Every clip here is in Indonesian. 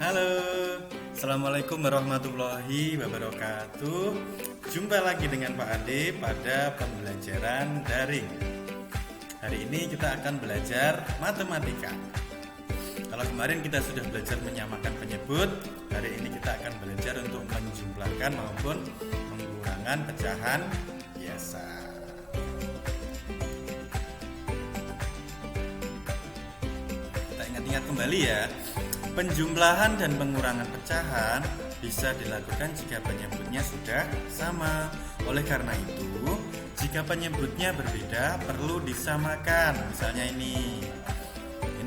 Halo, Assalamualaikum warahmatullahi wabarakatuh. Jumpa lagi dengan Pak Ade pada pembelajaran daring. Hari ini kita akan belajar matematika. Kalau kemarin kita sudah belajar menyamakan penyebut, hari ini kita akan belajar untuk menjumlahkan maupun mengurangan pecahan biasa. Kita ingat-ingat kembali ya. Penjumlahan dan pengurangan pecahan bisa dilakukan jika penyebutnya sudah sama. Oleh karena itu, jika penyebutnya berbeda perlu disamakan. Misalnya ini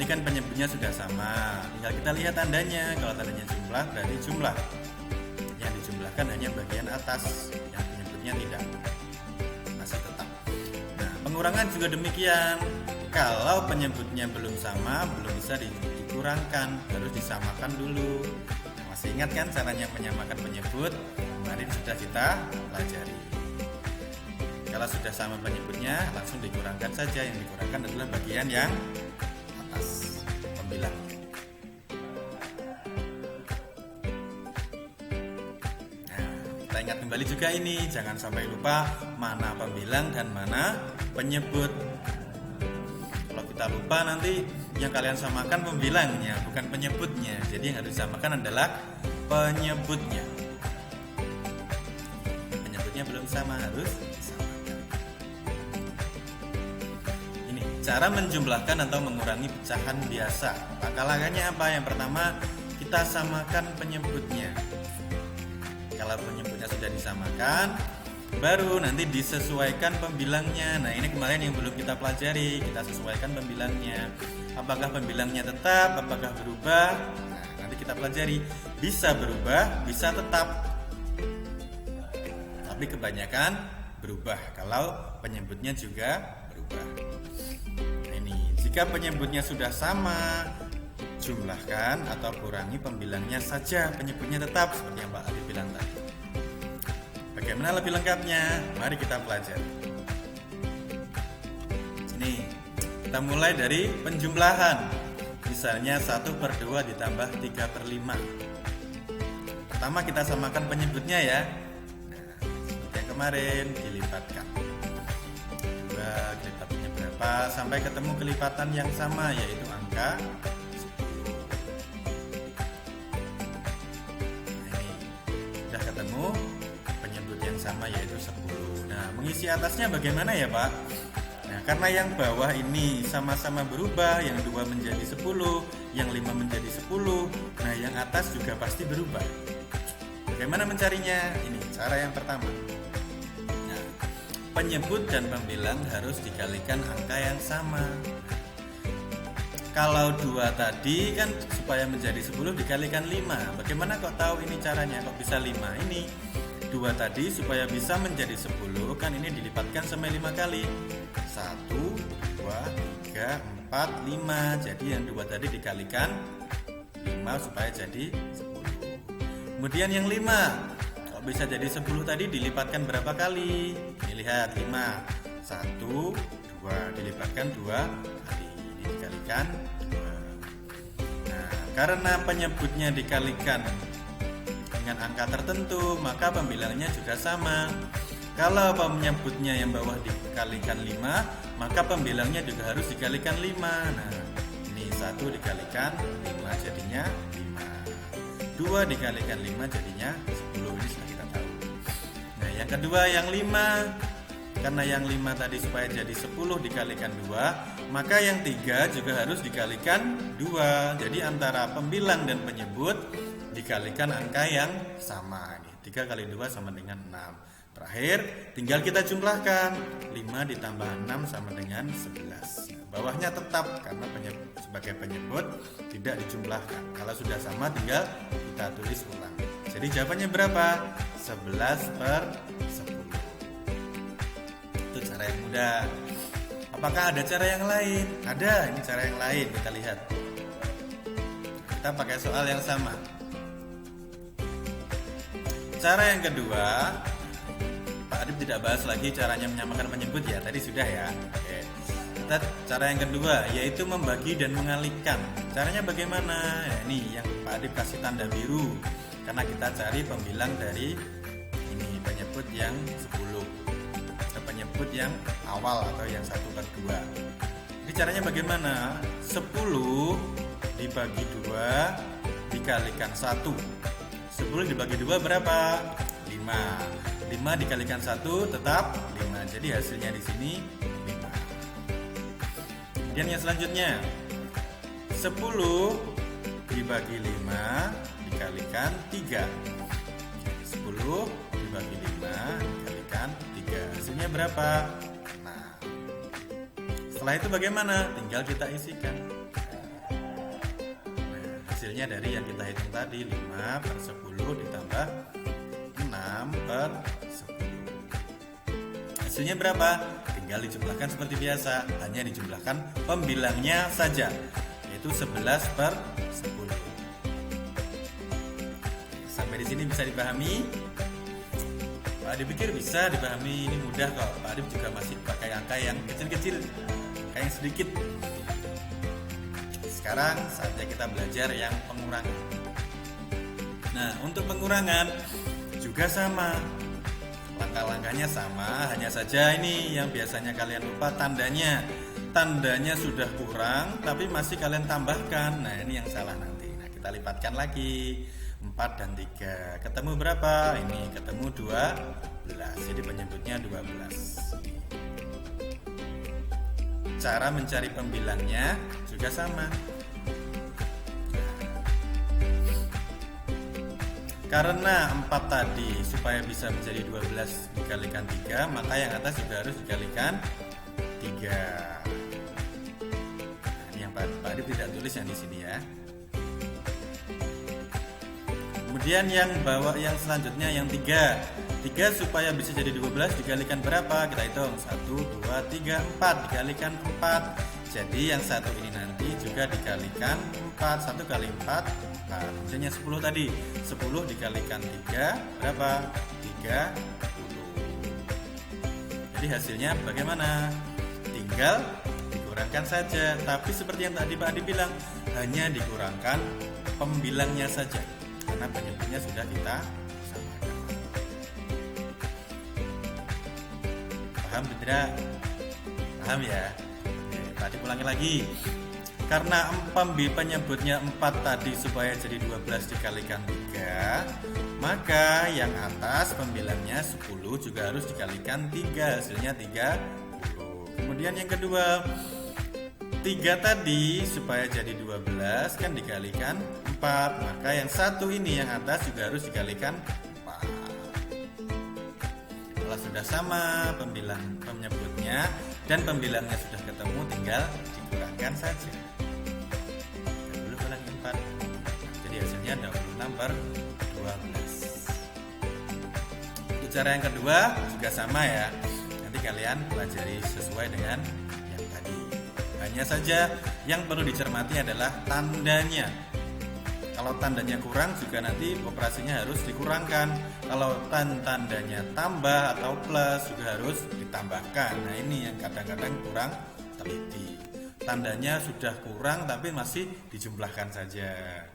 kan penyebutnya sudah sama. Tinggal kita lihat tandanya. Kalau tandanya jumlah berarti jumlah. Yang dijumlahkan hanya bagian atas, yang penyebutnya tidak, masih tetap. Nah, pengurangan juga demikian. Kalau penyebutnya belum sama, belum bisa dikurangkan, harus disamakan dulu. Nah, masih ingat kan caranya menyamakan penyebut? Kemarin sudah kita pelajari. Kalau sudah sama penyebutnya, langsung dikurangkan saja. Yang dikurangkan adalah bagian yang atas, pembilang. Nah, kita ingat kembali juga ini, jangan sampai lupa mana pembilang dan mana penyebut. Kalau kita lupa nanti yang kalian samakan pembilangnya, bukan penyebutnya. Jadi yang harus disamakan adalah penyebutnya. Penyebutnya belum sama, harus disamakan. Ini cara menjumlahkan atau mengurangi pecahan biasa. Langkah-langkahnya apa? Yang pertama, kita samakan penyebutnya. Kalau penyebutnya sudah disamakan, baru nanti disesuaikan pembilangnya. Nah, ini kemarin yang belum kita pelajari. Kita sesuaikan pembilangnya. Apakah pembilangnya tetap, apakah berubah? Nah, nanti kita pelajari. Bisa berubah, bisa tetap. Tapi kebanyakan berubah kalau penyebutnya juga berubah. Nah, ini jika penyebutnya sudah sama, jumlahkan atau kurangi pembilangnya saja. Penyebutnya tetap seperti yang Pak Ali bilang tadi. Bagaimana lebih lengkapnya? Mari kita pelajari. Ini kita mulai dari penjumlahan. Misalnya 1/2 ditambah 3/5. Pertama kita samakan penyebutnya ya. Nah, seperti yang kemarin, dilipatkan. 2 kelipatnya berapa? Sampai ketemu kelipatan yang sama, yaitu angka 10. Nah, ini sudah ketemu penyebut yang sama, yaitu 10. Nah, mengisi atasnya bagaimana ya Pak? Nah, karena yang bawah ini sama-sama berubah, yang 2 menjadi 10, yang 5 menjadi 10. Nah, yang atas juga pasti berubah. Bagaimana mencarinya? Ini cara yang pertama. Nah, penyebut dan pembilang harus dikalikan angka yang sama. Kalau 2 tadi kan supaya menjadi 10 dikalikan 5. Bagaimana kok tahu ini caranya? Kok bisa 5? Ini 2 tadi supaya bisa menjadi 10 kan ini dilipatkan sampai 5 kali. 1, 2, 3, 4, 5. Jadi yang 2 tadi dikalikan 5 supaya jadi 10. Kemudian yang 5, kalau bisa jadi 10 tadi dilipatkan berapa kali? Ini lihat 5. 1, 2 dilipatkan 2 kali. Ini dikalikan 2. Nah, karena penyebutnya dikalikan dengan angka tertentu, maka pembilangnya juga sama. Kalau penyebutnya yang bawah dikalikan 5, maka pembilangnya juga harus dikalikan 5. Nah, ini 1 dikalikan 5 jadinya 5. 2 dikalikan 5 jadinya 10. Ini sudah kita tahu. Nah, yang kedua yang 5. Karena yang 5 tadi supaya jadi 10 dikalikan 2, maka yang 3 juga harus dikalikan 2. Jadi antara pembilang dan penyebut dikalikan angka yang sama. 3 kali 2 sama dengan 6. Terakhir tinggal kita jumlahkan. 5 ditambah 6 sama dengan 11. Nah, bawahnya tetap karena sebagai penyebut tidak dijumlahkan. Kalau sudah sama tinggal kita tulis ulang. Jadi jawabannya berapa? 11/10. Itu cara yang mudah. Apakah ada cara yang lain? Ada, ini cara yang lain. Kita lihat. Kita pakai soal yang sama. Cara yang kedua, Pak Adib tidak bahas lagi caranya menyamakan penyebut ya, tadi sudah ya. Oke. kita cara yang kedua, yaitu membagi dan mengalihkan. Caranya bagaimana? Ya, ini yang Pak Adib kasih tanda biru karena kita cari pembilang dari ini penyebut yang 10, penyebut yang awal atau yang 1/2. Jadi caranya bagaimana? 10 dibagi 2 dikalikan 1. 10 dibagi 2 berapa? 5. 5 dikalikan 1 tetap 5. Jadi hasilnya di sini 5. Kemudian yang selanjutnya 10 dibagi 5 dikalikan 3. 10 dibagi 5 dikalikan 3. Hasilnya berapa? Nah, setelah itu bagaimana? Tinggal kita isikan. Nah, hasilnya dari yang kita hitung tadi 5/10 ditambah 6/10. Hasilnya berapa? Tinggal dijumlahkan seperti biasa, hanya dijumlahkan pembilangnya saja, yaitu 11/10. Sampai di sini bisa dipahami? Pak Adib pikir bisa dipahami, ini mudah kok. Pak Adib juga masih pakai angka yang kecil-kecil, angka yang sedikit. Sekarang saatnya kita belajar yang pengurangan. Nah, untuk pengurangan juga sama. Langkah-langkahnya sama, hanya saja ini yang biasanya kalian lupa tandanya. Tandanya sudah kurang tapi masih kalian tambahkan. Nah, ini yang salah nanti. Nah, kita lipatkan lagi. 4 dan 3. Ketemu berapa? Ini ketemu 12. Jadi penyebutnya 12. Cara mencari pembilangnya juga sama. Karena 4 tadi supaya bisa menjadi 12 dikalikan 3, maka yang atas juga harus dikalikan 3. Nah, ini yang Pak Adib tidak tulis yang di sini ya. Kemudian yang bawah yang selanjutnya yang 3. 3 supaya bisa jadi 12 dikalikan berapa? Kita hitung 1, 2, 3, 4 dikalikan 4. Jadi yang satu ini nanti juga dikalikan 4. 1 kali 4 4. Misalnya 10 tadi, 10 dikalikan 3 berapa? 30. Jadi hasilnya bagaimana? Tinggal dikurangkan saja. Tapi seperti yang tadi Pak Adi bilang, hanya dikurangkan pembilangnya saja, karena penyebutnya sudah kita samakan. Paham tidak? Paham ya? Oke, tadi ulangi lagi. Karena penyebutnya 4 tadi supaya jadi 12 dikalikan 3, maka yang atas pembilangnya 10 juga harus dikalikan 3, hasilnya 30. Kemudian yang kedua, 3 tadi supaya jadi 12 kan dikalikan 4, maka yang satu ini yang atas juga harus dikalikan 4. Kalau sudah sama penyebutnya dan pembilangnya sudah ketemu, tinggal dikurangkan saja. 20 kurangi 4, jadi hasilnya 26/12. Untuk cara yang kedua juga sama ya, nanti kalian pelajari sesuai dengan yang tadi. Hanya saja yang perlu dicermati adalah tandanya. Kalau tandanya kurang juga nanti operasinya harus dikurangkan. Kalau tandanya tambah atau plus juga harus ditambahkan. Nah, ini yang kadang-kadang kurang teliti. Tandanya sudah kurang tapi masih dijumlahkan saja.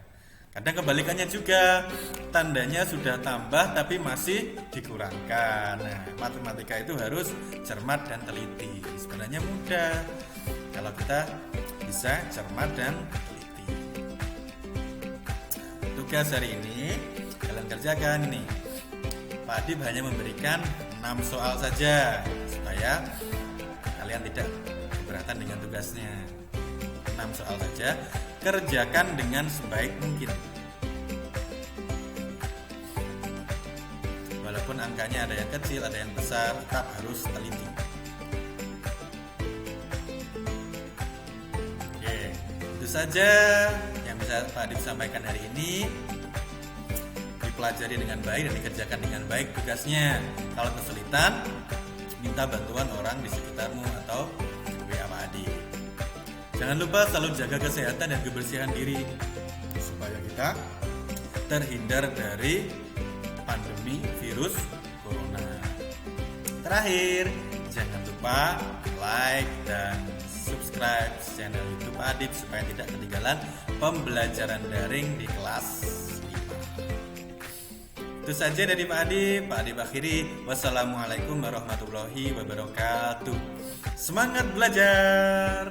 Kadang kebalikannya juga, tandanya sudah tambah tapi masih dikurangkan. Nah, matematika itu harus cermat dan teliti. Sebenarnya mudah kalau kita bisa cermat dan teliti. Tugas hari ini kalian kerjakan ini. Pak Adib hanya memberikan 6 soal saja supaya kalian tidak keberatan dengan tugasnya. 6 soal saja, kerjakan dengan sebaik mungkin. Walaupun angkanya ada yang kecil, ada yang besar, tetap harus teliti. Oke, itu saja yang bisa Pak Adib sampaikan hari ini. Dipelajari dengan baik dan dikerjakan dengan baik tugasnya. Kalau kesulitan, minta bantuan orang di sekitarmu atau WA Pak Adib. Jangan lupa selalu jaga kesehatan dan kebersihan diri supaya kita terhindar dari pandemi virus corona. Terakhir, jangan lupa like dan subscribe channel YouTube Pak Adib supaya tidak ketinggalan pembelajaran daring di kelas 5. Itu saja dari Pak Adib akhiri. Wassalamualaikum warahmatullahi wabarakatuh. Semangat belajar.